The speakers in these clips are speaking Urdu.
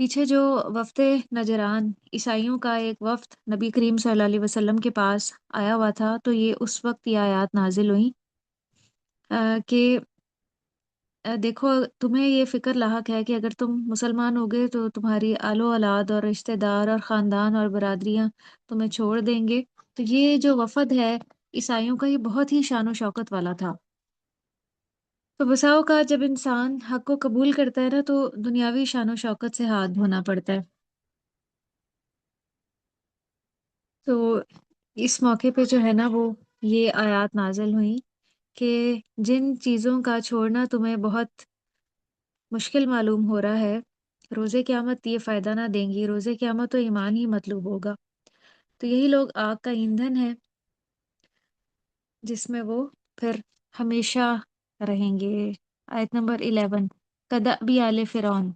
پیچھے جو وفد نجران عیسائیوں کا ایک وفد نبی کریم صلی اللہ علیہ وسلم کے پاس آیا ہوا تھا، تو یہ اس وقت یہ آیات نازل ہوئیں کہ دیکھو، تمہیں یہ فکر لاحق ہے کہ اگر تم مسلمان ہوگے تو تمہاری آل و اولاد اور رشتہ دار اور خاندان اور برادریاں تمہیں چھوڑ دیں گے۔ تو یہ جو وفد ہے عیسائیوں کا، یہ بہت ہی شان و شوکت والا تھا۔ تو بسا اوقات جب انسان حق کو قبول کرتا ہے نا، تو دنیاوی شان و شوکت سے ہاتھ دھونا پڑتا ہے۔ تو اس موقع پہ جو ہے نا، وہ یہ آیات نازل ہوئیں کہ جن چیزوں کا چھوڑنا تمہیں بہت مشکل معلوم ہو رہا ہے، روز قیامت یہ فائدہ نہ دیں گی۔ روز قیامت تو ایمان ہی مطلوب ہوگا۔ تو یہی لوگ آگ کا ایندھن ہے، جس میں وہ پھر ہمیشہ رہیں گے۔ آیت نمبر 11، کدأبی آل فرعون،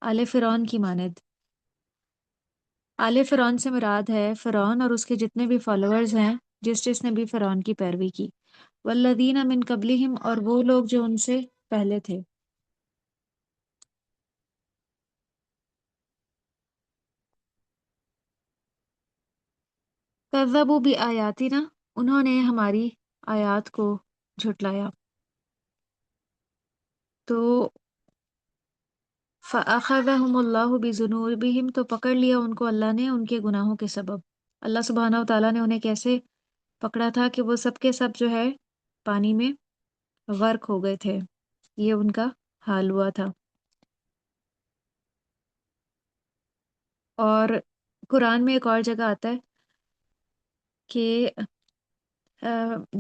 آل فرعون کی مانند۔ آل فرعون سے مراد ہے فرعون اور اس کے جتنے بھی فالوورز ہیں، جس نے بھی فرعون کی پیروی کی۔ والذین من قبلہم، اور وہ لوگ جو ان سے پہلے تھے۔ کذبوا بآیاتنا، انہوں نے ہماری آیات کو جھٹلایا۔ تو فأخذہم اللہ بذنوبہم، تو پکڑ لیا ان کو اللہ نے ان کے گناہوں کے سبب۔ اللہ سبحانہ و تعالیٰ نے انہیں کیسے پکڑا تھا کہ وہ سب کے سب جو ہے پانی میں غرق ہو گئے تھے، یہ ان کا حال ہوا تھا۔ اور قرآن میں ایک اور جگہ آتا ہے کہ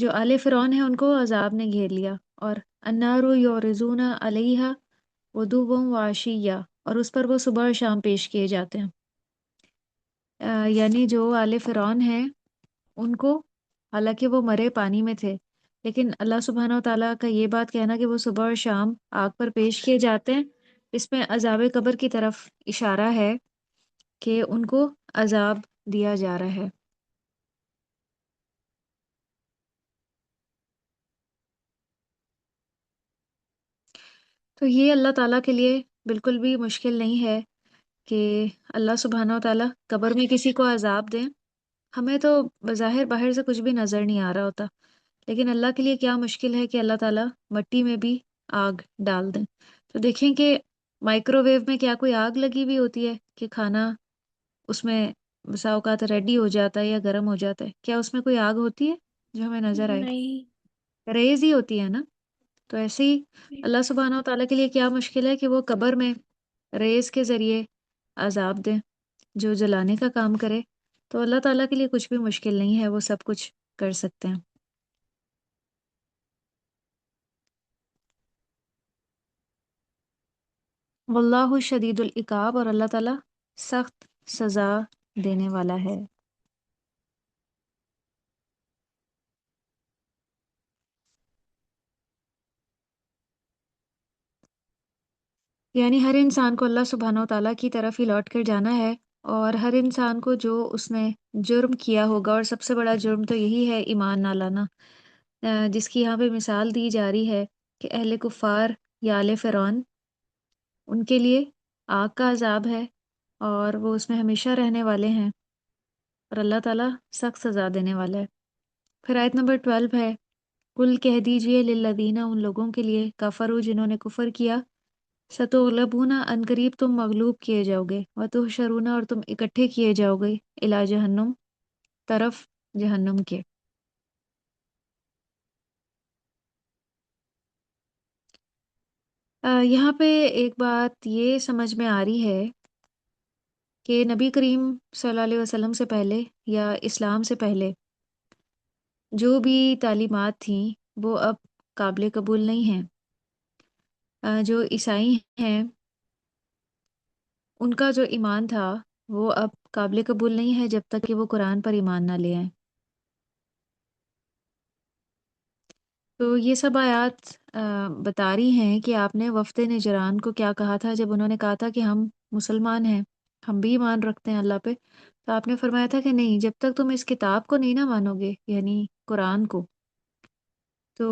جو آل فرعون ہیں ان کو عذاب نے گھیر لیا، اور النار یعرضون علیہا غدوا وعشیا، اور اس پر وہ صبح اور شام پیش کیے جاتے ہیں۔ یعنی جو آل فرعون ہیں ان کو، حالانکہ وہ مرے پانی میں تھے، لیکن اللہ سبحانہ و تعالیٰ کا یہ بات کہنا کہ وہ صبح اور شام آگ پر پیش کیے جاتے ہیں، اس میں عذاب قبر کی طرف اشارہ ہے کہ ان کو عذاب دیا جا رہا ہے۔ تو یہ اللہ تعالیٰ کے لیے بالکل بھی مشکل نہیں ہے کہ اللہ سبحانہ و تعالیٰ قبر میں کسی کو عذاب دیں۔ ہمیں تو بظاہر باہر سے کچھ بھی نظر نہیں آ رہا ہوتا، لیکن اللہ کے لیے کیا مشکل ہے کہ اللہ تعالیٰ مٹی میں بھی آگ ڈال دیں۔ تو دیکھیں کہ مائکرو ویو میں کیا کوئی آگ لگی ہوئی ہوتی ہے کہ کھانا اس میں بسا اوقات ریڈی ہو جاتا ہے یا گرم ہو جاتا ہے؟ کیا اس میں کوئی آگ ہوتی ہے جو ہمیں نظر آئے؟ نہیں۔ ریز ہی ہوتی ہے نا۔ تو ایسے ہی اللہ سبحانہ و تعالیٰ کے لیے کیا مشکل ہے کہ وہ قبر میں ریز کے ذریعے عذاب دیں، جو جلانے کا کام کرے۔ تو اللہ تعالیٰ کے لیے کچھ بھی مشکل نہیں ہے، وہ سب کچھ کر سکتے ہیں۔ واللہ شدید العقاب، اور اللہ تعالیٰ سخت سزا دینے والا ہے۔ یعنی ہر انسان کو اللہ سبحانہ و تعالیٰ کی طرف ہی لوٹ کر جانا ہے، اور ہر انسان کو جو اس نے جرم کیا ہوگا، اور سب سے بڑا جرم تو یہی ہے ایمان نہ لانا، جس کی یہاں پہ مثال دی جا رہی ہے کہ اہل کفار یا آل فرعون، ان کے لیے آگ کا عذاب ہے اور وہ اس میں ہمیشہ رہنے والے ہیں، اور اللہ تعالیٰ سخت سزا دینے والا ہے۔ پھر آیت نمبر 12 ہے، کل کہہ دیجئے للذین، ان لوگوں کے لیے، کفروا جنہوں نے کفر کیا، ستغلبون، ان قریب تم مغلوب کیے جاؤ گے، وتحشرون، اور تم اکٹھے کیے جاؤ گے، الی جہنم، طرف جہنم کے۔ یہاں پہ ایک بات یہ سمجھ میں آ رہی ہے کہ نبی کریم صلی اللہ علیہ وسلم سے پہلے یا اسلام سے پہلے جو بھی تعلیمات تھیں وہ اب قابل قبول نہیں ہیں۔ جو عیسائی ہیں ان کا جو ایمان تھا وہ اب قابل قبول نہیں ہے جب تک کہ وہ قرآن پر ایمان نہ لے آئیں۔ تو یہ سب آیات بتا رہی ہیں کہ آپ نے وفد نجران کو کیا کہا تھا جب انہوں نے کہا تھا کہ ہم مسلمان ہیں، ہم بھی ایمان رکھتے ہیں اللہ پہ۔ تو آپ نے فرمایا تھا کہ نہیں، جب تک تم اس کتاب کو نہیں نہ مانو گے، یعنی قرآن کو، تو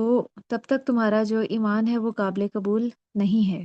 تب تک تمہارا جو ایمان ہے وہ قابل قبول نہیں ہے۔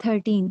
13।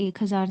1000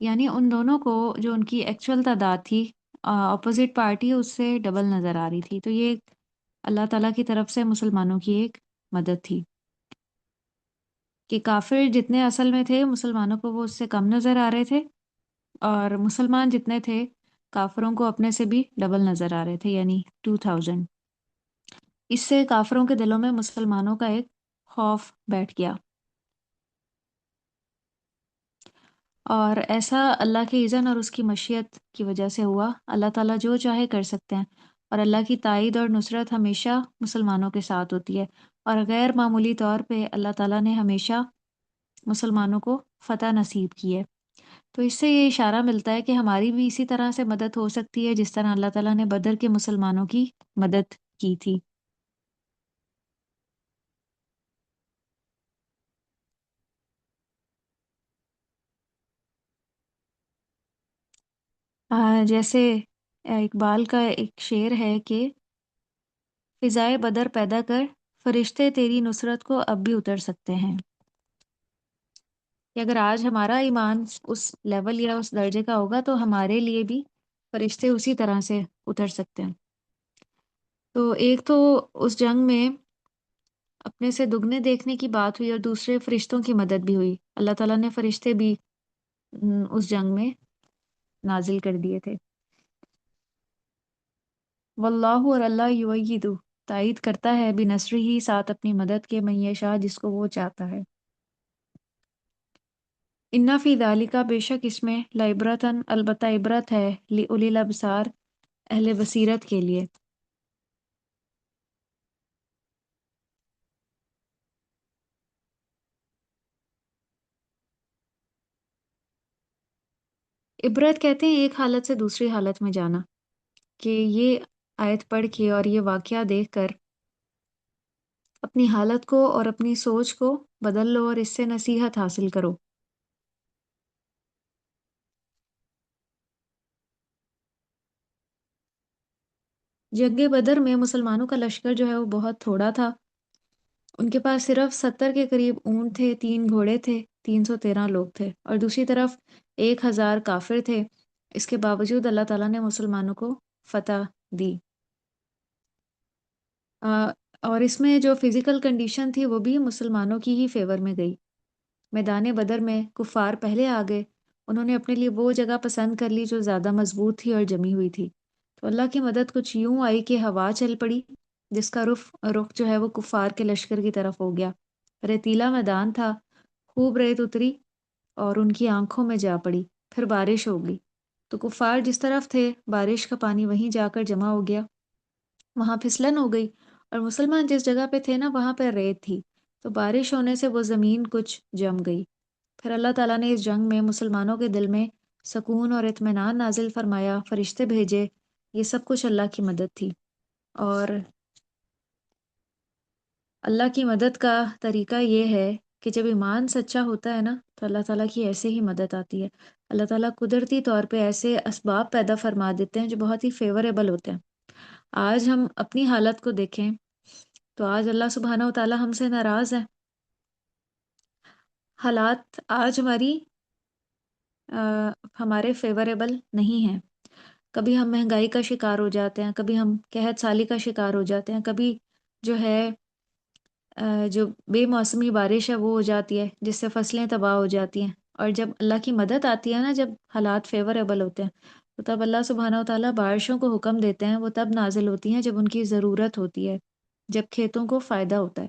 یعنی ان دونوں کو جو ان کی ایکچوئل تعداد تھی اپوزٹ پارٹی اس سے ڈبل نظر آ رہی تھی. تو یہ اللہ تعالیٰ کی طرف سے مسلمانوں کی ایک مدد تھی کہ کافر جتنے اصل میں تھے مسلمانوں کو وہ اس سے کم نظر آ رہے تھے، اور مسلمان جتنے تھے کافروں کو اپنے سے بھی ڈبل نظر آ رہے تھے، یعنی 2000. اس سے کافروں کے دلوں میں مسلمانوں کا ایک خوف بیٹھ گیا. اور ایسا اللہ کے اذن اور اس کی مشیت کی وجہ سے ہوا. اللہ تعالیٰ جو چاہے کر سکتے ہیں، اور اللہ کی تائید اور نصرت ہمیشہ مسلمانوں کے ساتھ ہوتی ہے، اور غیر معمولی طور پہ اللہ تعالیٰ نے ہمیشہ مسلمانوں کو فتح نصیب کی ہے. تو اس سے یہ اشارہ ملتا ہے کہ ہماری بھی اسی طرح سے مدد ہو سکتی ہے جس طرح اللہ تعالیٰ نے بدر کے مسلمانوں کی مدد کی تھی. جیسے اقبال کا ایک شعر ہے کہ فضائے بدر پیدا کر، فرشتے تیری نصرت کو اب بھی اتر سکتے ہیں. کہ اگر آج ہمارا ایمان اس لیول یا اس درجے کا ہوگا تو ہمارے لیے بھی فرشتے اسی طرح سے اتر سکتے ہیں. تو ایک تو اس جنگ میں اپنے سے دگنے دیکھنے کی بات ہوئی، اور دوسرے فرشتوں کی مدد بھی ہوئی. اللہ تعالیٰ نے فرشتے بھی اس جنگ میں نازل کر دیے تھے. واللہ، اور اللہ یؤید، تائید کرتا ہے بنصرہ ہی، ساتھ اپنی مدد کے، من یشاء، جس کو وہ چاہتا ہے. ان فی ذالک، بے شک اس میں، لعبرۃ، البتہ عبرت ہے، لأولی الابصار، اہل بصیرت کے لیے. عبرت کہتے ہیں ایک حالت سے دوسری حالت میں جانا، کہ یہ آیت پڑھ کے اور یہ واقعہ دیکھ کر اپنی حالت کو اور اپنی سوچ کو بدل لو اور اس سے نصیحت حاصل کرو. جنگ بدر میں مسلمانوں کا لشکر جو ہے وہ بہت تھوڑا تھا. ان کے پاس صرف 70 کے قریب اونٹ تھے، 3 گھوڑے تھے، 313 لوگ تھے، اور دوسری طرف 1000 کافر تھے. اس کے باوجود اللہ تعالیٰ نے مسلمانوں کو فتح دی. آ، اور اس میں جو فزیکل کنڈیشن تھی وہ بھی مسلمانوں کی ہی فیور میں گئی. میدان بدر میں کفار پہلے آ گئے. انہوں نے اپنے لیے وہ جگہ پسند کر لی جو زیادہ مضبوط تھی اور جمی ہوئی تھی. تو اللہ کی مدد کچھ یوں آئی کہ ہوا چل پڑی، جس کا رخ جو ہے وہ کفار کے لشکر کی طرف ہو گیا. ریتیلا میدان تھا، خوب ریت اتری اور ان کی آنکھوں میں جا پڑی. پھر بارش ہو گئی، تو کفار جس طرف تھے بارش کا پانی وہیں جا کر جمع ہو گیا، وہاں پھسلن ہو گئی. اور مسلمان جس جگہ پہ تھے نا وہاں پہ ریت تھی، تو بارش ہونے سے وہ زمین کچھ جم گئی. پھر اللہ تعالیٰ نے اس جنگ میں مسلمانوں کے دل میں سکون اور اطمینان نازل فرمایا، فرشتے بھیجے. یہ سب کچھ اللہ کی مدد تھی. اور اللہ کی مدد کا طریقہ یہ ہے کہ جب ایمان سچا ہوتا ہے نا تو اللہ تعالیٰ کی ایسے ہی مدد آتی ہے. اللہ تعالیٰ قدرتی طور پہ ایسے اسباب پیدا فرما دیتے ہیں جو بہت ہی فیوریبل ہوتے ہیں. آج ہم اپنی حالت کو دیکھیں تو آج اللہ سبحانہ و تعالیٰ ہم سے ناراض ہے. حالات آج ہمارے فیوریبل نہیں ہیں. کبھی ہم مہنگائی کا شکار ہو جاتے ہیں، کبھی ہم قحط سالی کا شکار ہو جاتے ہیں، کبھی جو ہے جو بے موسمی بارش ہے وہ ہو جاتی ہے جس سے فصلیں تباہ ہو جاتی ہیں. اور جب اللہ کی مدد آتی ہے نا، جب حالات فیوریبل ہوتے ہیں، تو تب اللہ سبحانہ و تعالیٰ بارشوں کو حکم دیتے ہیں. وہ تب نازل ہوتی ہیں جب ان کی ضرورت ہوتی ہے، جب کھیتوں کو فائدہ ہوتا ہے.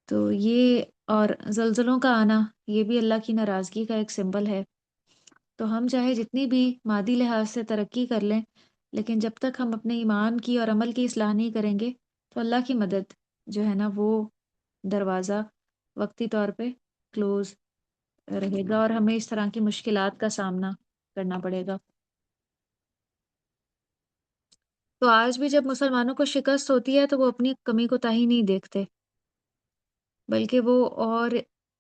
تو یہ اور زلزلوں کا آنا یہ بھی اللہ کی ناراضگی کا ایک سمبل ہے. تو ہم چاہے جتنی بھی مادی لحاظ سے ترقی کر لیں، لیکن جب تک ہم اپنے ایمان کی اور عمل کی اصلاح نہیں کریں گے تو اللہ کی مدد جو ہے نا وہ دروازہ وقتی طور پہ کلوز رہے گا، اور ہمیں اس طرح کی مشکلات کا سامنا کرنا پڑے گا. تو آج بھی جب مسلمانوں کو شکست ہوتی ہے تو وہ اپنی کمی کوتاہی نہیں دیکھتے، بلکہ وہ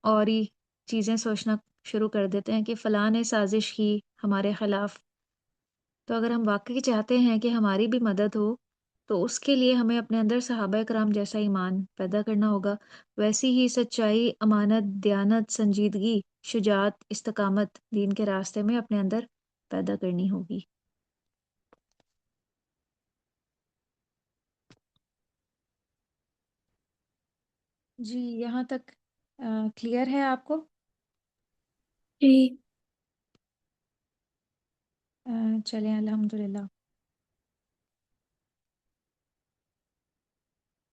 اور ہی چیزیں سوچنا شروع کر دیتے ہیں کہ فلاں نے سازش کی ہمارے خلاف. تو اگر ہم واقعی چاہتے ہیں کہ ہماری بھی مدد ہو تو اس کے لیے ہمیں اپنے اندر صحابہ کرام جیسا ایمان پیدا کرنا ہوگا، ویسی ہی سچائی، امانت، دیانت، سنجیدگی، شجاعت، استقامت دین کے راستے میں اپنے اندر پیدا کرنی ہوگی۔ جی یہاں تک کلیئر ہے آپ کو؟ جی چلیں الحمدللہ۔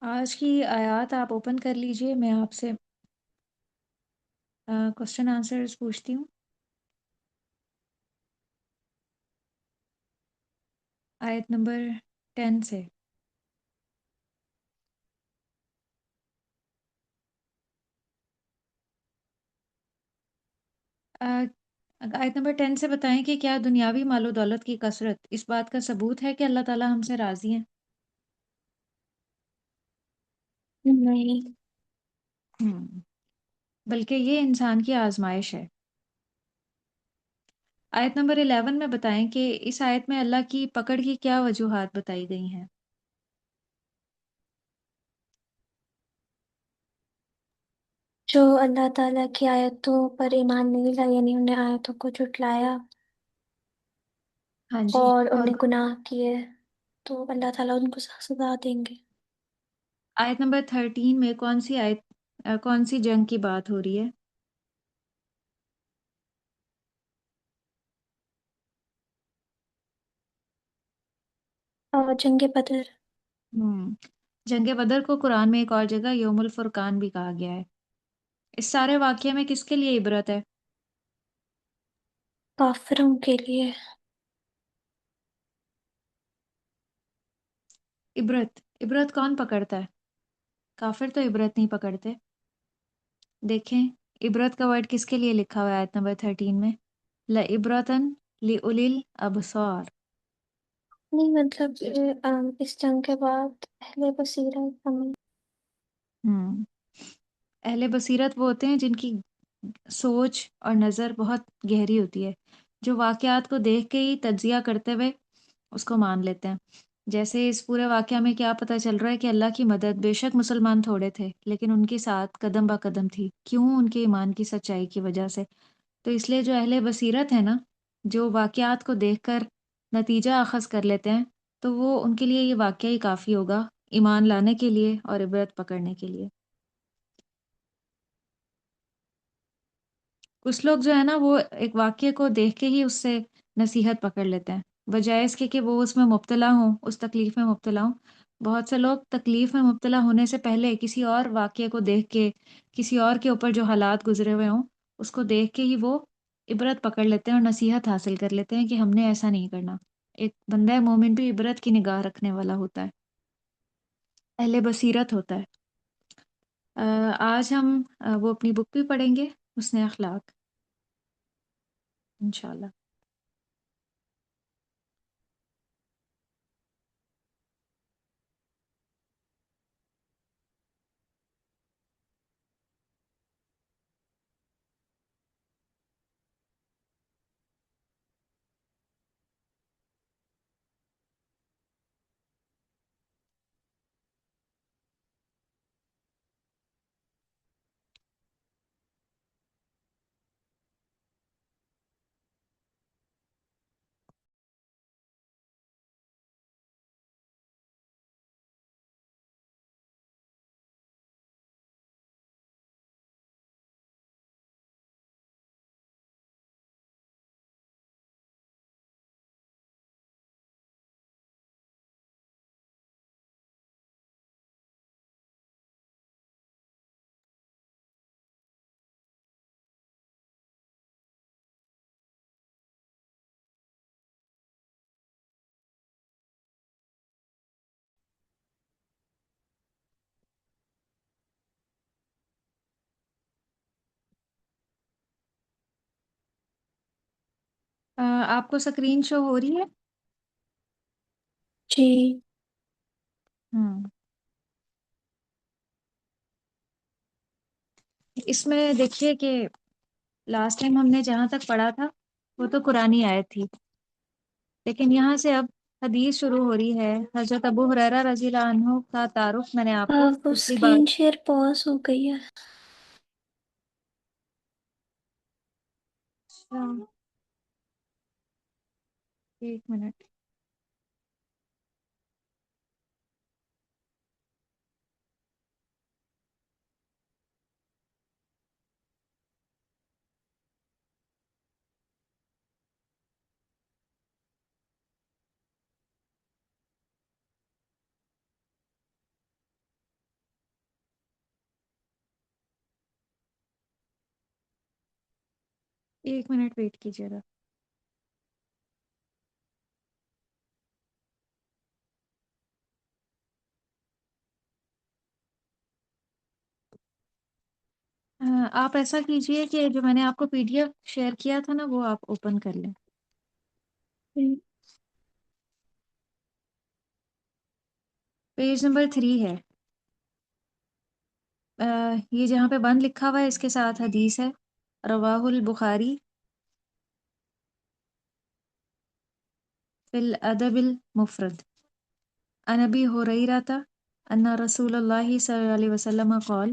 آج کی آیات آپ اوپن کر لیجئے، میں آپ سے کوشچن آنسرز پوچھتی ہوں۔ آیت نمبر 10 سے۔ آیت نمبر 10 سے بتائیں کہ کیا دنیاوی مال و دولت کی کثرت اس بات کا ثبوت ہے کہ اللہ تعالیٰ ہم سے راضی ہیں؟ نہیں، ہم، بلکہ یہ انسان کی آزمائش ہے۔ آیت نمبر 11 میں بتائیں کہ اس آیت میں اللہ کی پکڑ کی کیا وجوہات بتائی گئی ہیں؟ جو اللہ تعالیٰ کی آیتوں پر ایمان نہیں لایا، یعنی انہیں آیتوں کو جھٹلایا ہاں جی، اور اور انہیں گناہ کیے، تو اللہ تعالیٰ ان کو سزا دیں گے۔ آیت نمبر 13 میں کون سی جنگ کی بات ہو رہی ہے؟ اور جنگ بدر۔ ہم، جنگ بدر کو قرآن میں ایک اور جگہ یوم الفرقان بھی کہا گیا ہے۔ اس سارے واقعے میں کس کے لیے عبرت ہے؟ کافروں کے لیے۔ عبرت کون پکڑتا ہے؟ کافر تو عبرت نہیں پکڑتے۔ دیکھیں عبرت کا ورڈ کس کے لیے لکھا ہوا ہے آیت نمبر 13 میں؟ لَعِبْرَةً لِأُولِي الْأَبْصَارِ۔ نہیں مطلب اس جنگ کے بعد اہل بصیرت ہمیں۔ ہم، اہل بصیرت وہ ہوتے ہیں جن کی سوچ اور نظر بہت گہری ہوتی ہے، جو واقعات کو دیکھ کے ہی تجزیہ کرتے ہوئے اس کو مان لیتے ہیں۔ جیسے اس پورے واقعہ میں کیا پتہ چل رہا ہے کہ اللہ کی مدد، بے شک مسلمان تھوڑے تھے لیکن ان کے ساتھ قدم با قدم تھی، کیوں؟ ان کے ایمان کی سچائی کی وجہ سے۔ تو اس لیے جو اہل بصیرت ہے نا، جو واقعات کو دیکھ کر نتیجہ اخذ کر لیتے ہیں، تو وہ ان کے لیے یہ واقعہ ہی کافی ہوگا ایمان لانے کے لیے اور عبرت پکڑنے کے لیے۔ کچھ لوگ جو ہے نا وہ ایک واقعے کو دیکھ کے ہی اس سے نصیحت پکڑ لیتے ہیں، بجائے اس کے کہ وہ اس میں مبتلا ہوں، اس تکلیف میں مبتلا ہوں۔ بہت سے لوگ تکلیف میں مبتلا ہونے سے پہلے کسی اور واقعے کو دیکھ کے، کسی اور کے اوپر جو حالات گزرے ہوئے ہوں اس کو دیکھ کے ہی وہ عبرت پکڑ لیتے ہیں اور نصیحت حاصل کر لیتے ہیں کہ ہم نے ایسا نہیں کرنا۔ ایک بندہ مومن بھی عبرت کی نگاہ رکھنے والا ہوتا ہے، اہل بصیرت ہوتا ہے۔ آج ہم وہ اپنی بک بھی پڑھیں گے، حسن اخلاق، انشاءاللہ۔ آپ کو اسکرین شو ہو رہی ہے؟ جی ہوں، اس میں دیکھیے کہ لاسٹ ٹائم ہم نے جہاں تک پڑھا تھا وہ تو قرآنی آیت تھی، لیکن یہاں سے اب حدیث شروع ہو رہی ہے۔ حضرت ابو ہریرہ رضی اللہ عنہ کا تعارف میں نے آپ کو آپ پچھلی بار۔ اسکرین شیئر پاز ہو گئی ہے؟ اچھا، ایک منٹ۔ ایک منٹ ویٹ کیجیے گا۔ آپ ایسا کیجئے کہ جو میں نے آپ کو پی ڈی ایف شیئر کیا تھا نا وہ آپ اوپن کر لیں۔ پیج نمبر 3 ہے۔ یہ جہاں پہ بند لکھا ہوا ہے اس کے ساتھ حدیث ہے، رواہ البخاری فی الادب المفرد عن ابی ہریرہ ان رسول اللہ صلی اللہ علیہ وسلم قال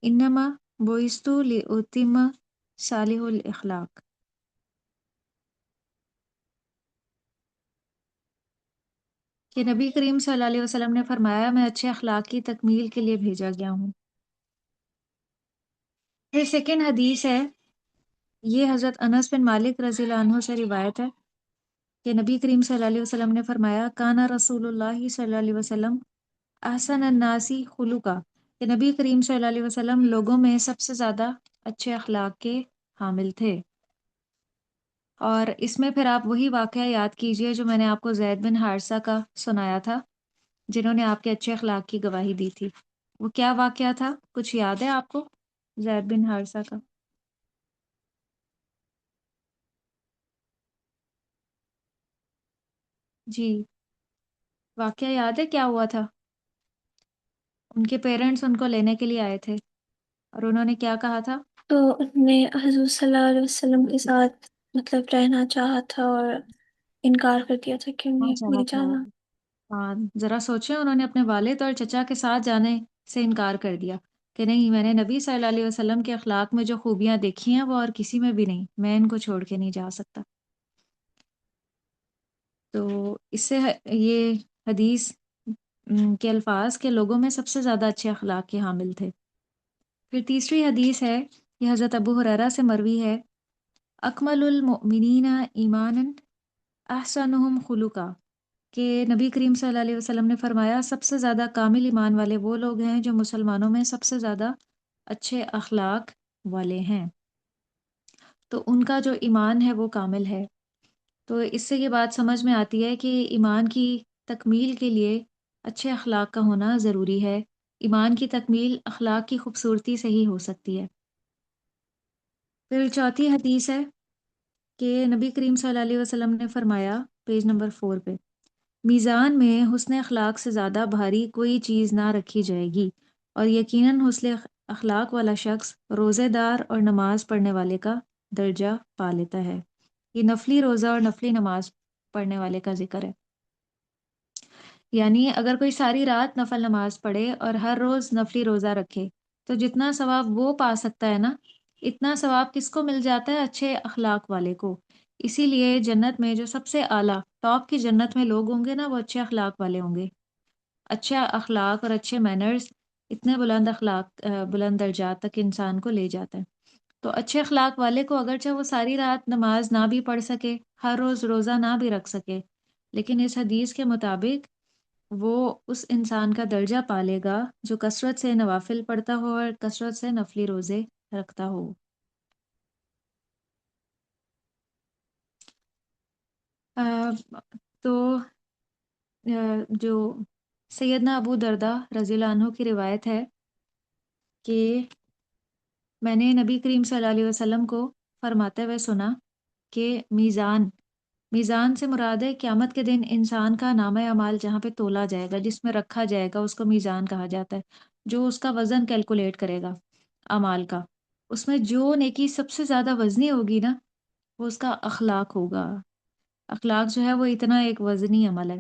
انما بعثت لأتم صالح الاخلاق، کہ نبی کریم صلی اللہ علیہ وسلم نے فرمایا میں اچھے اخلاق کی تکمیل کے لیے بھیجا گیا ہوں۔ پھر سیکنڈ حدیث ہے، یہ حضرت انس بن مالک رضی اللہ عنہ سے روایت ہے کہ نبی کریم صلی اللہ علیہ وسلم نے فرمایا کانا رسول اللہ صلی اللہ علیہ وسلم احسن الناسی خلقا، کہ نبی کریم صلی اللہ علیہ وسلم لوگوں میں سب سے زیادہ اچھے اخلاق کے حامل تھے۔ اور اس میں پھر آپ وہی واقعہ یاد کیجئے جو میں نے آپ کو زید بن حارثہ کا سنایا تھا، جنہوں نے آپ کے اچھے اخلاق کی گواہی دی تھی۔ وہ کیا واقعہ تھا؟ کچھ یاد ہے آپ کو زید بن حارثہ کا؟ جی، واقعہ یاد ہے کیا ہوا تھا؟ ان کے پیرنٹس ان کو لینے کے لیے آئے تھے اور انہوں نے کیا کہا تھا؟ تو انہوں نے حضور صلی اللہ علیہ وسلم کے ساتھ مطلب رہنا چاہا تھا اور انکار کر دیا تھا کہ کہاں انہیں چاہا نہیں تھا؟ جانا۔ ہاں، ذرا سوچیں، انہوں نے اپنے والد اور چچا کے ساتھ جانے سے انکار کر دیا کہ نہیں، میں نے نبی صلی اللہ علیہ وسلم کے اخلاق میں جو خوبیاں دیکھی ہیں وہ اور کسی میں بھی نہیں، میں ان کو چھوڑ کے نہیں جا سکتا۔ تو اس سے یہ حدیث کے الفاظ کے لوگوں میں سب سے زیادہ اچھے اخلاق کے حامل تھے۔ پھر تیسری حدیث ہے، یہ حضرت ابو ہریرہ سے مروی ہے، اکمل المؤمنین ایمانا احسنہم خلقا، کہ نبی کریم صلی اللہ علیہ وسلم نے فرمایا سب سے زیادہ کامل ایمان والے وہ لوگ ہیں جو مسلمانوں میں سب سے زیادہ اچھے اخلاق والے ہیں۔ تو ان کا جو ایمان ہے وہ کامل ہے۔ تو اس سے یہ بات سمجھ میں آتی ہے کہ ایمان کی تکمیل کے لیے اچھے اخلاق کا ہونا ضروری ہے۔ ایمان کی تکمیل اخلاق کی خوبصورتی سے ہی ہو سکتی ہے۔ پھر چوتھی حدیث ہے کہ نبی کریم صلی اللہ علیہ وسلم نے فرمایا، پیج نمبر 4 پہ، میزان میں حسن اخلاق سے زیادہ بھاری کوئی چیز نہ رکھی جائے گی، اور یقیناً حسن اخلاق والا شخص روزے دار اور نماز پڑھنے والے کا درجہ پا لیتا ہے۔ یہ نفلی روزہ اور نفلی نماز پڑھنے والے کا ذکر ہے۔ یعنی اگر کوئی ساری رات نفل نماز پڑھے اور ہر روز نفلی روزہ رکھے تو جتنا ثواب وہ پا سکتا ہے نا، اتنا ثواب کس کو مل جاتا ہے؟ اچھے اخلاق والے کو۔ اسی لیے جنت میں جو سب سے اعلیٰ ٹاپ کی جنت میں لوگ ہوں گے نا، وہ اچھے اخلاق والے ہوں گے۔ اچھے اخلاق اور اچھے مینرز اتنے بلند اخلاق بلند درجات تک انسان کو لے جاتا ہے۔ تو اچھے اخلاق والے کو اگرچہ وہ ساری رات نماز نہ بھی پڑھ سکے، ہر روز روزہ نہ بھی رکھ سکے، لیکن اس حدیث کے مطابق وہ اس انسان کا درجہ پالے گا جو کثرت سے نوافل پڑھتا ہو اور کثرت سے نفلی روزے رکھتا ہو۔ تو جو سیدنا ابو دردہ رضی اللہ عنہ کی روایت ہے کہ میں نے نبی کریم صلی اللہ علیہ وسلم کو فرماتے ہوئے سنا کہ میزان سے مراد ہے قیامت کے دن انسان کا نامہ اعمال جہاں پہ تولا جائے گا، جس میں رکھا جائے گا، اس کو میزان کہا جاتا ہے، جو اس کا وزن کیلکولیٹ کرے گا اعمال کا۔ اس میں جو نیکی سب سے زیادہ وزنی ہوگی نا، وہ اس کا اخلاق ہوگا۔ اخلاق جو ہے وہ اتنا ایک وزنی عمل ہے،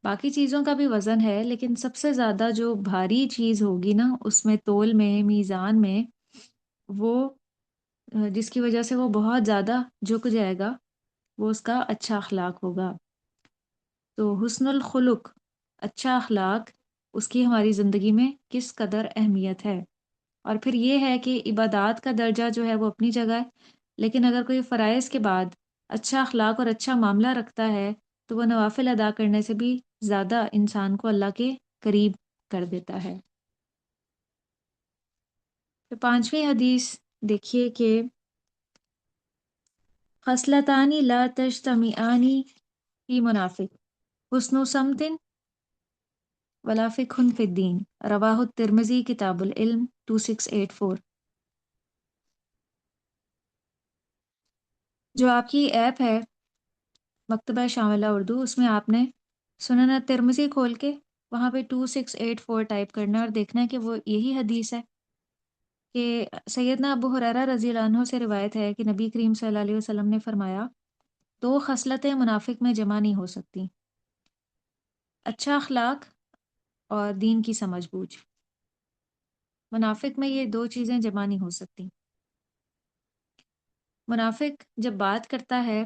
باقی چیزوں کا بھی وزن ہے لیکن سب سے زیادہ جو بھاری چیز ہوگی نا اس میں تول میں میزان میں وہ جس کی وجہ سے وہ بہت زیادہ جھک جائے گا وہ اس کا اچھا اخلاق ہوگا۔ تو حسن الخلق، اچھا اخلاق، اس کی ہماری زندگی میں کس قدر اہمیت ہے۔ اور پھر یہ ہے کہ عبادات کا درجہ جو ہے وہ اپنی جگہ ہے، لیکن اگر کوئی فرائض کے بعد اچھا اخلاق اور اچھا معاملہ رکھتا ہے تو وہ نوافل ادا کرنے سے بھی زیادہ انسان کو اللہ کے قریب کر دیتا ہے۔ تو پانچویں حدیث دیکھیے کہ خصلتانی لا تجتمعانی فی منافق، حسن سمت ولا فقہ فی الدین، رواہ الترمذی کتاب العلم 2684۔ جو آپ کی ایپ ہے مکتبہ شاملہ اردو، اس میں آپ نے سنن ترمذی کھول کے وہاں پہ 2684 ٹائپ کرنا ہے اور دیکھنا ہے کہ وہ یہی حدیث ہے کہ سیدنا ابو ہریرہ رضی اللہ عنہ سے روایت ہے کہ نبی کریم صلی اللہ علیہ وسلم نے فرمایا دو خصلتیں منافق میں جمع نہیں ہو سکتی، اچھا اخلاق اور دین کی سمجھ بوجھ۔ منافق میں یہ دو چیزیں جمع نہیں ہو سکتی۔ منافق جب بات کرتا ہے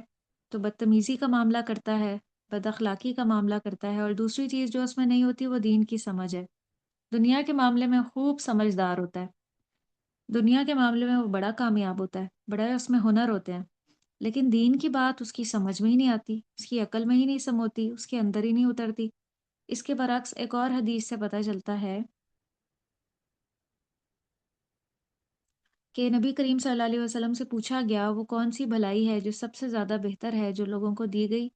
تو بدتمیزی کا معاملہ کرتا ہے، بد اخلاقی کا معاملہ کرتا ہے، اور دوسری چیز جو اس میں نہیں ہوتی وہ دین کی سمجھ ہے۔ دنیا کے معاملے میں خوب سمجھدار ہوتا ہے، دنیا کے معاملے میں وہ بڑا کامیاب ہوتا ہے، بڑا اس میں ہنر ہوتے ہیں، لیکن دین کی بات اس کی سمجھ میں ہی نہیں آتی، اس کی عقل میں ہی نہیں سموتی، اس کے اندر ہی نہیں اترتی۔ اس کے برعکس ایک اور حدیث سے پتہ چلتا ہے کہ نبی کریم صلی اللہ علیہ وسلم سے پوچھا گیا وہ کون سی بھلائی ہے جو سب سے زیادہ بہتر ہے جو لوگوں کو دی گئی،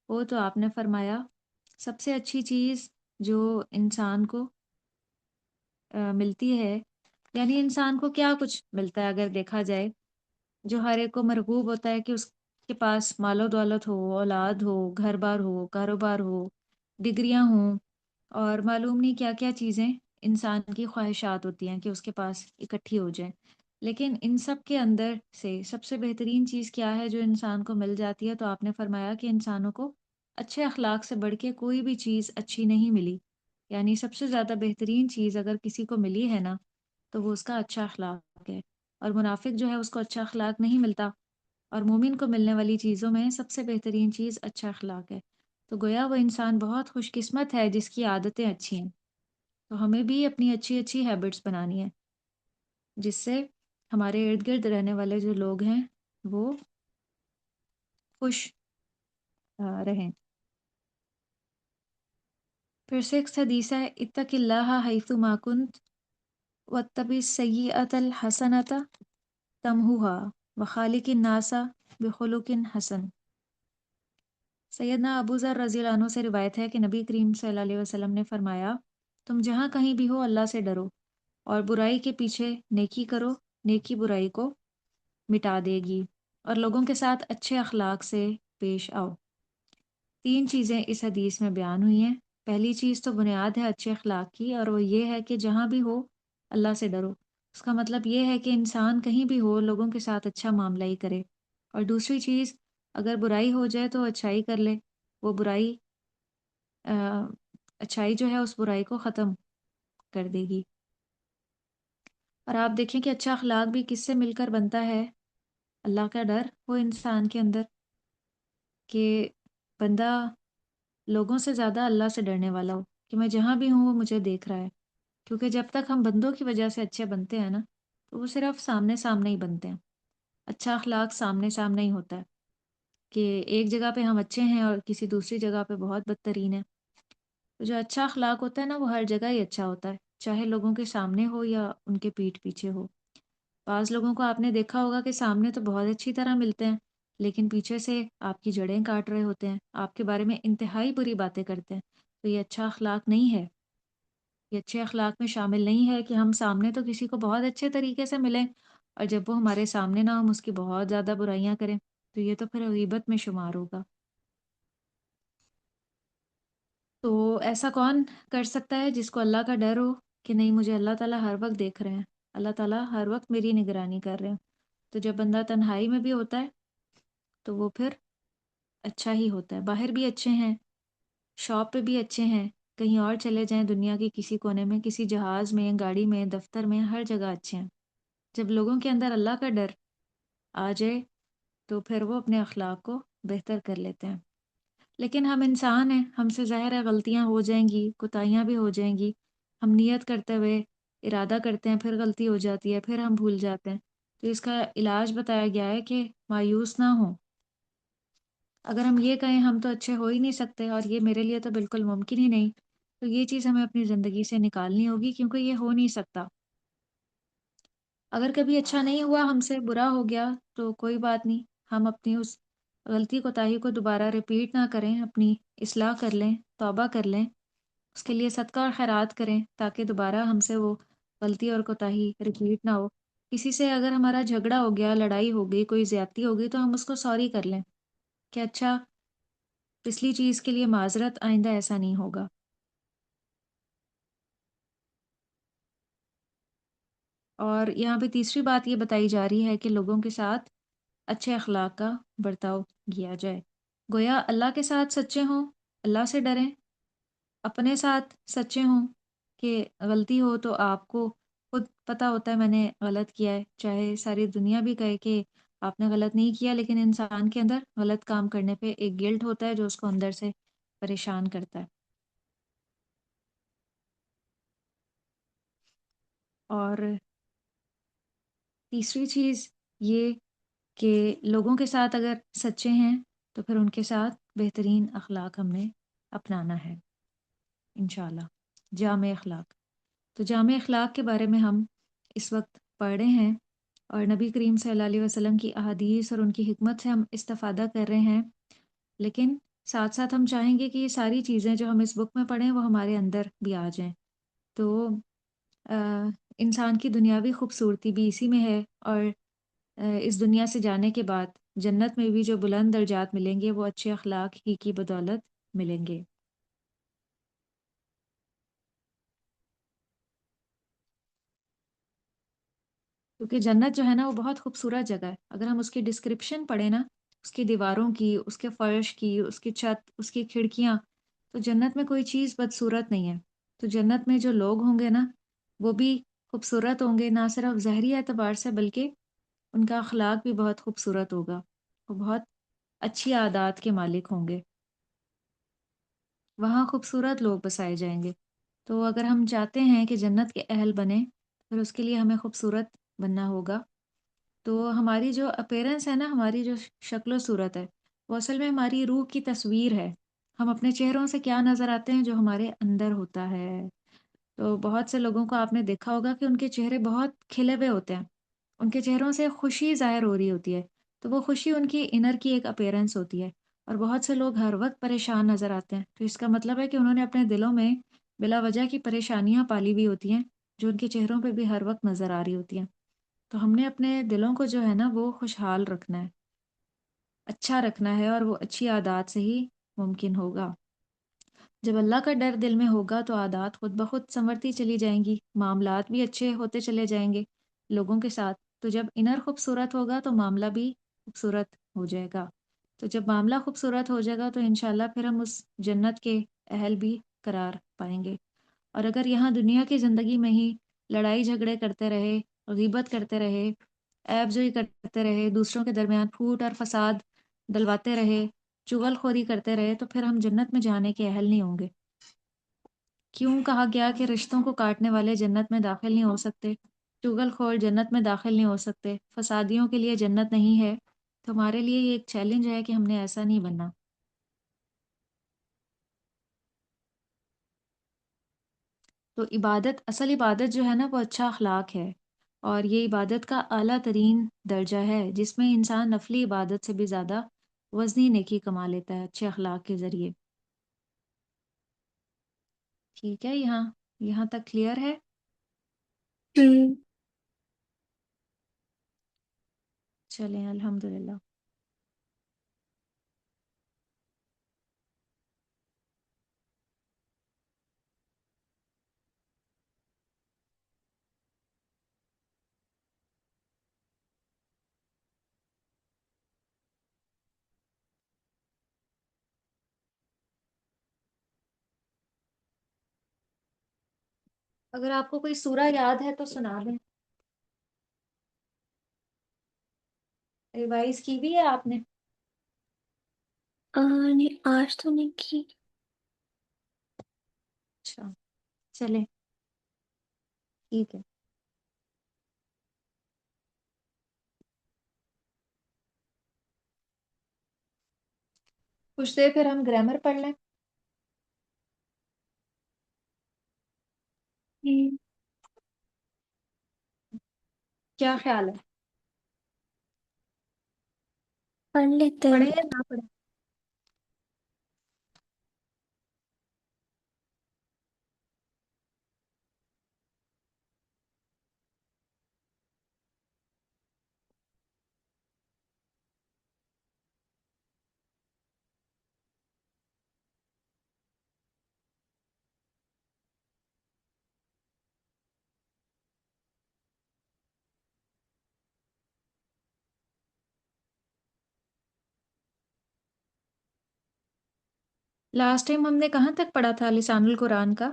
وہ تو آپ نے فرمایا سب سے اچھی چیز جو انسان کو ملتی ہے، یعنی انسان کو کیا کچھ ملتا ہے اگر دیکھا جائے، جو ہر ایک کو مرغوب ہوتا ہے کہ اس کے پاس مال و دولت ہو، اولاد ہو، گھر بار ہو، کاروبار ہو، ڈگریاں ہوں، اور معلوم نہیں کیا کیا چیزیں انسان کی خواہشات ہوتی ہیں کہ اس کے پاس اکٹھی ہو جائیں، لیکن ان سب کے اندر سے سب سے بہترین چیز کیا ہے جو انسان کو مل جاتی ہے، تو آپ نے فرمایا کہ انسانوں کو اچھے اخلاق سے بڑھ کے کوئی بھی چیز اچھی نہیں ملی، یعنی سب سے زیادہ بہترین چیز اگر کسی کو ملی ہے نا تو وہ اس کا اچھا اخلاق ہے، اور منافق جو ہے اس کو اچھا اخلاق نہیں ملتا، اور مومن کو ملنے والی چیزوں میں سب سے بہترین چیز اچھا اخلاق ہے۔ تو گویا وہ انسان بہت خوش قسمت ہے جس کی عادتیں اچھی ہیں، تو ہمیں بھی اپنی اچھی اچھی ہیبٹس بنانی ہیں جس سے ہمارے ارد گرد رہنے والے جو لوگ ہیں وہ خوش رہیں۔ پھر سکس حدیث ہے اتق اللہ حیث ما کنت واتبع السیئۃ الحسنۃ تمحوها وخالق الناس بخلق حسن۔ سیدنا ابو ذر رضی اللہ عنہ سے روایت ہے کہ نبی کریم صلی اللہ علیہ وسلم نے فرمایا تم جہاں کہیں بھی ہو اللہ سے ڈرو اور برائی کے پیچھے نیکی کرو، نیکی برائی کو مٹا دے گی، اور لوگوں کے ساتھ اچھے اخلاق سے پیش آؤ۔ تین چیزیں اس حدیث میں بیان ہوئی ہیں۔ پہلی چیز تو بنیاد ہے اچھے اخلاق کی، اور وہ یہ ہے کہ جہاں بھی ہو اللہ سے ڈرو۔ اس کا مطلب یہ ہے کہ انسان کہیں بھی ہو لوگوں کے ساتھ اچھا معاملہ ہی کرے، اور دوسری چیز اگر برائی ہو جائے تو اچھائی کر لے، وہ برائی اچھائی جو ہے اس برائی کو ختم کر دے گی۔ اور آپ دیکھیں کہ اچھا اخلاق بھی کس سے مل کر بنتا ہے؟ اللہ کا ڈر ہو انسان کے اندر، کہ بندہ لوگوں سے زیادہ اللہ سے ڈرنے والا ہو، کہ میں جہاں بھی ہوں وہ مجھے دیکھ رہا ہے، کیونکہ جب تک ہم بندوں کی وجہ سے اچھے بنتے ہیں نا تو وہ صرف سامنے سامنے ہی بنتے ہیں، اچھا اخلاق سامنے سامنے ہی ہوتا ہے، کہ ایک جگہ پہ ہم اچھے ہیں اور کسی دوسری جگہ پہ بہت بدترین ہے۔ تو جو اچھا اخلاق ہوتا ہے نا وہ ہر جگہ ہی اچھا ہوتا ہے، چاہے لوگوں کے سامنے ہو یا ان کے پیٹھ پیچھے ہو۔ بعض لوگوں کو آپ نے دیکھا ہوگا کہ سامنے تو بہت اچھی طرح ملتے ہیں لیکن پیچھے سے آپ کی جڑیں کاٹ رہے ہوتے ہیں، آپ کے بارے میں انتہائی بری باتیں کرتے ہیں، تو یہ اچھا اخلاق نہیں ہے، یہ اچھے اخلاق میں شامل نہیں ہے کہ ہم سامنے تو کسی کو بہت اچھے طریقے سے ملیں اور جب وہ ہمارے سامنے نہ ہم اس کی بہت زیادہ برائیاں کریں، تو یہ تو پھر غیبت میں شمار ہوگا۔ تو ایسا کون کر سکتا ہے جس کو اللہ کا ڈر ہو کہ نہیں مجھے اللہ تعالیٰ ہر وقت دیکھ رہے ہیں، اللہ تعالیٰ ہر وقت میری نگرانی کر رہے ہیں۔ تو جب بندہ تنہائی میں بھی ہوتا ہے تو وہ پھر اچھا ہی ہوتا ہے. باہر بھی اچھے ہیں، شاپ پہ بھی اچھے ہیں، کہیں اور چلے جائیں دنیا کے کسی کونے میں، کسی جہاز میں، گاڑی میں، دفتر میں، ہر جگہ اچھے ہیں. جب لوگوں کے اندر اللہ کا ڈر آ جائے تو پھر وہ اپنے اخلاق کو بہتر کر لیتے ہیں. لیکن ہم انسان ہیں، ہم سے ظاہر ہے غلطیاں ہو جائیں گی، کوتاہیاں بھی ہو جائیں گی. ہم نیت کرتے ہوئے ارادہ کرتے ہیں، پھر غلطی ہو جاتی ہے، پھر ہم بھول جاتے ہیں. تو اس کا علاج بتایا گیا ہے کہ مایوس نہ ہوں. اگر ہم یہ کہیں ہم تو اچھے ہو ہی نہیں سکتے اور یہ میرے لیے تو بالکل ممکن ہی نہیں، تو یہ چیز ہمیں اپنی زندگی سے نکالنی ہوگی، کیونکہ یہ ہو نہیں سکتا. اگر کبھی اچھا نہیں ہوا، ہم سے برا ہو گیا، تو کوئی بات نہیں. ہم اپنی اس غلطی کوتاہی کو دوبارہ رپیٹ نہ کریں، اپنی اصلاح کر لیں، توبہ کر لیں، اس کے لیے صدقہ اور خیرات کریں تاکہ دوبارہ ہم سے وہ غلطی اور کوتاہی رپیٹ نہ ہو. کسی سے اگر ہمارا جھگڑا ہو گیا، لڑائی ہو گئی، کوئی زیادتی ہو گئی، تو ہم اس کو سوری کر لیں کہ اچھا پچھلی چیز کے لیے معذرت، آئندہ ایسا نہیں ہوگا. اور یہاں پہ تیسری بات یہ بتائی جا رہی ہے کہ لوگوں کے ساتھ اچھے اخلاق کا برتاؤ کیا جائے. گویا اللہ کے ساتھ سچے ہوں، اللہ سے ڈریں، اپنے ساتھ سچے ہوں کہ غلطی ہو تو آپ کو خود پتہ ہوتا ہے میں نے غلط کیا ہے، چاہے ساری دنیا بھی کہے کہ آپ نے غلط نہیں کیا، لیکن انسان کے اندر غلط کام کرنے پہ ایک گلٹ ہوتا ہے جو اس کو اندر سے پریشان کرتا ہے. اور تیسری چیز یہ کہ لوگوں کے ساتھ اگر سچے ہیں تو پھر ان کے ساتھ بہترین اخلاق ہم نے اپنانا ہے انشاءاللہ. جامع اخلاق. تو جامع اخلاق کے بارے میں ہم اس وقت پڑھ رہے ہیں اور نبی کریم صلی اللہ علیہ وسلم کی احادیث اور ان کی حکمت سے ہم استفادہ کر رہے ہیں. لیکن ساتھ ساتھ ہم چاہیں گے کہ یہ ساری چیزیں جو ہم اس بک میں پڑھیں وہ ہمارے اندر بھی آ جائیں. تو انسان کی دنیاوی خوبصورتی بھی اسی میں ہے، اور اس دنیا سے جانے کے بعد جنت میں بھی جو بلند درجات ملیں گے وہ اچھے اخلاق ہی کی بدولت ملیں گے. کیونکہ جنت جو ہے نا وہ بہت خوبصورت جگہ ہے. اگر ہم اس کی ڈسکرپشن پڑھیں نا، اس کی دیواروں کی، اس کے فرش کی، اس کی چھت، اس کی کھڑکیاں، تو جنت میں کوئی چیز بدصورت نہیں ہے. تو جنت میں جو لوگ ہوں گے نا وہ بھی خوبصورت ہوں گے، نہ صرف ظاہری اعتبار سے بلکہ ان کا اخلاق بھی بہت خوبصورت ہوگا. وہ بہت اچھی عادات کے مالک ہوں گے. وہاں خوبصورت لوگ بسائے جائیں گے. تو اگر ہم چاہتے ہیں کہ جنت کے اہل بنیں، پھر اس کے لیے ہمیں خوبصورت بننا ہوگا. تو ہماری جو اپیرنس ہے نا، ہماری جو شکل و صورت ہے، وہ اصل میں ہماری روح کی تصویر ہے. ہم اپنے چہروں سے کیا نظر آتے ہیں؟ جو ہمارے اندر ہوتا ہے. تو بہت سے لوگوں کو آپ نے دیکھا ہوگا کہ ان کے چہرے بہت کھلے ہوئے ہوتے ہیں، ان کے چہروں سے خوشی ظاہر ہو رہی ہوتی ہے. تو وہ خوشی ان کی انر کی ایک اپیرنس ہوتی ہے. اور بہت سے لوگ ہر وقت پریشان نظر آتے ہیں، تو اس کا مطلب ہے کہ انہوں نے اپنے دلوں میں بلا وجہ کی پریشانیاں پالی ہوئی ہوتی ہیں جو ان کے چہروں پہ بھی ہر وقت نظر آ رہی ہوتی ہیں. تو ہم نے اپنے دلوں کو جو ہے نا وہ خوشحال رکھنا ہے، اچھا رکھنا ہے، اور وہ اچھی عادات سے ہی ممکن ہوگا. جب اللہ کا ڈر دل میں ہوگا تو عادات خود بخود سنورتی چلی جائیں گی، معاملات بھی اچھے ہوتے چلے جائیں گے لوگوں کے ساتھ. تو جب انر خوبصورت ہوگا تو معاملہ بھی خوبصورت ہو جائے گا. تو جب معاملہ خوبصورت ہو جائے گا تو انشاءاللہ پھر ہم اس جنت کے اہل بھی قرار پائیں گے. اور اگر یہاں دنیا کی زندگی میں ہی لڑائی جھگڑے کرتے رہے، غیبت کرتے رہے، عیب جوئی کرتے رہے، دوسروں کے درمیان پھوٹ اور فساد ڈلواتے رہے، چغل خوری کرتے رہے، تو پھر ہم جنت میں جانے کے اہل نہیں ہوں گے. کیوں کہا گیا کہ رشتوں کو کاٹنے والے جنت میں داخل نہیں ہو سکتے، چغل خور جنت میں داخل نہیں ہو سکتے، فسادیوں کے لیے جنت نہیں ہے. تو ہمارے لیے یہ ایک چیلنج ہے کہ ہم نے ایسا نہیں بننا. تو عبادت، اصل عبادت جو ہے نا وہ اچھا اخلاق ہے، اور یہ عبادت کا اعلیٰ ترین درجہ ہے جس میں انسان نفلی عبادت سے بھی زیادہ وزنی نیکی کما لیتا ہے اچھے اخلاق کے ذریعے. ٹھیک ہے، یہاں یہاں تک کلیئر ہے. ہوں چلیں الحمدللہ. اگر آپ کو کوئی سورہ یاد ہے تو سنا دیں، ریوائز کی بھی ہے آپ نے؟ نہیں آج تو نہیں کی۔ اچھا، چلیں ٹھیک ہے۔ کچھ دیر پھر ہم گرامر پڑھ لیں۔ ہم، کیا خیال ہے؟ پڑھ لیتے ہیں۔ پڑھیں یا نہ پڑھیں؟ لاسٹ ٹائم ہم نے کہاں تک پڑھا تھا لسان القرآن کا؟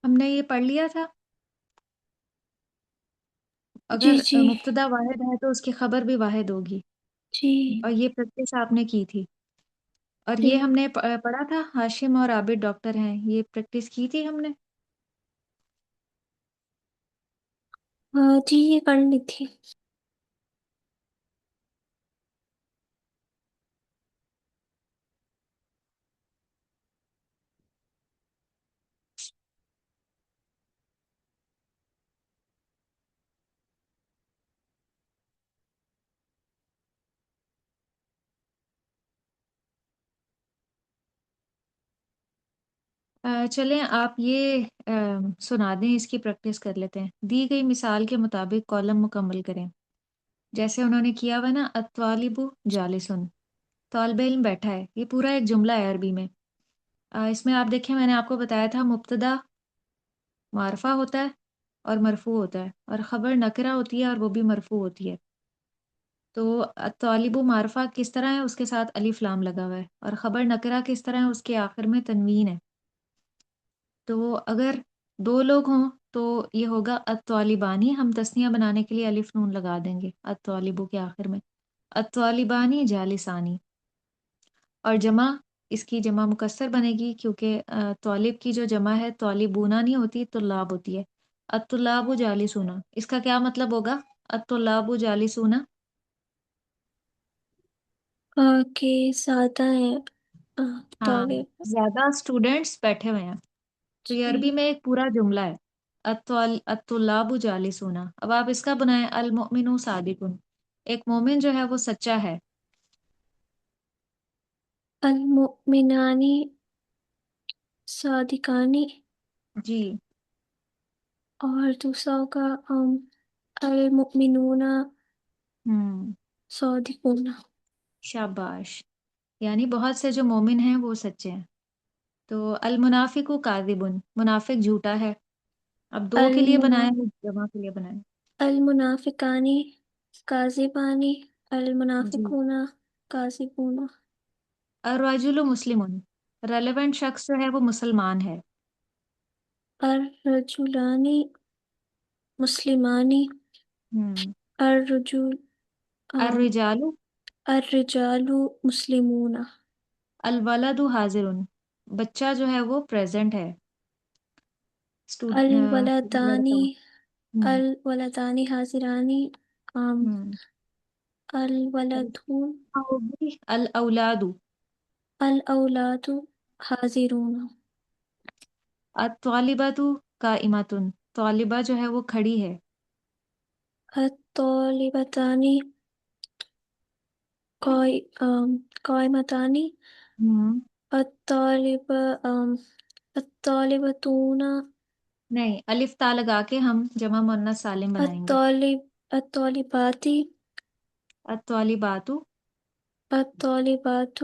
ہم نے یہ پڑھ لیا تھا، جی اگر جی مبتدا واحد ہے تو اس کی خبر بھی واحد ہوگی، جی اور یہ پریکٹس آپ نے کی تھی، اور یہ جی ہم نے پڑھا تھا ہاشم اور عابد ڈاکٹر ہیں، یہ پریکٹس کی تھی ہم نے۔ جی یہ پڑھ لی تھی۔ چلیں آپ یہ سنا دیں، اس کی پریکٹس کر لیتے ہیں۔ دی گئی مثال کے مطابق کالم مکمل کریں، جیسے انہوں نے کیا ہوا نا، الطالب جالسن، طالب علم بیٹھا ہے، یہ پورا ایک جملہ ہے عربی میں۔ اس میں آپ دیکھیں، میں نے آپ کو بتایا تھا مبتدا معرفہ ہوتا ہے اور مرفوع ہوتا ہے، اور خبر نکرہ ہوتی ہے اور وہ بھی مرفوع ہوتی ہے۔ تو طالب معرفہ کس طرح ہے، اس کے ساتھ الف لام لگا ہوا ہے، اور خبر نکرہ کس طرح ہے، اس کے آخر میں تنوین ہے۔ تو اگر دو لوگ ہوں تو یہ ہوگا الطالبانی، ہم تسنیہ بنانے کے لیے الف نون لگا دیں گے الطالبو کے آخر میں، الطالبانی جالسانی۔ اور جمع، اس کی جمع مکسر بنے گی، کیونکہ طالب کی جو جمع ہے طالبونا نہیں ہوتی، طلاب ہوتی ہے۔ الطلاب جالسونا، اس کا کیا مطلب ہوگا؟ الطلاب جالسونا، کہ زیادہ ہیں ہاں، طالب۔ زیادہ اسٹوڈینٹس بیٹھے ہوئے ہیں۔ تو یہ عربی جی میں ایک پورا جملہ ہے، الطلاب جالسونا۔ اب آپ اس کا بنائیں، المؤمن صادق، ایک مومن جو ہے وہ سچا ہے۔ المؤمنانی صادقانی، جی، اور دوسرا ہوگا المؤمنون ہوں، صادقون۔ شاباش، یعنی بہت سے جو مومن ہیں وہ سچے ہیں۔ تو المنافق کاذب، منافق جھوٹا ہے۔ اب دو کے لیے المنا بنائیں، جمع کے لیے بنائیں۔ المنافقانی کاذبانی، جی، المنافقون کاذبون۔ الرجل مسلم، ریلیونٹ شخص جو ہے وہ مسلمان ہے۔ الرجلانی مسلمانی، ہوں، الرجل الرجال، الرجال مسلمون۔ الولد حاضر، بچہ جو ہے وہ پریزنٹ ہے، لڑکا۔ الولدانی ہوں، الولدانی حاضرانی، ہوں، الولدون ہوگی الاولاد، الاولاد حاضرون۔ الطالبۃ قائمۃ، طالبہ جو ہے وہ کھڑی ہے۔ الطالبتانی قائمتانی، ہوں، الطالب الطالبتون نہیں، الف تا لگا کے ہم جمع مؤنث سالم بنائیں گے۔ الطالباتی الطالبات، الطالبات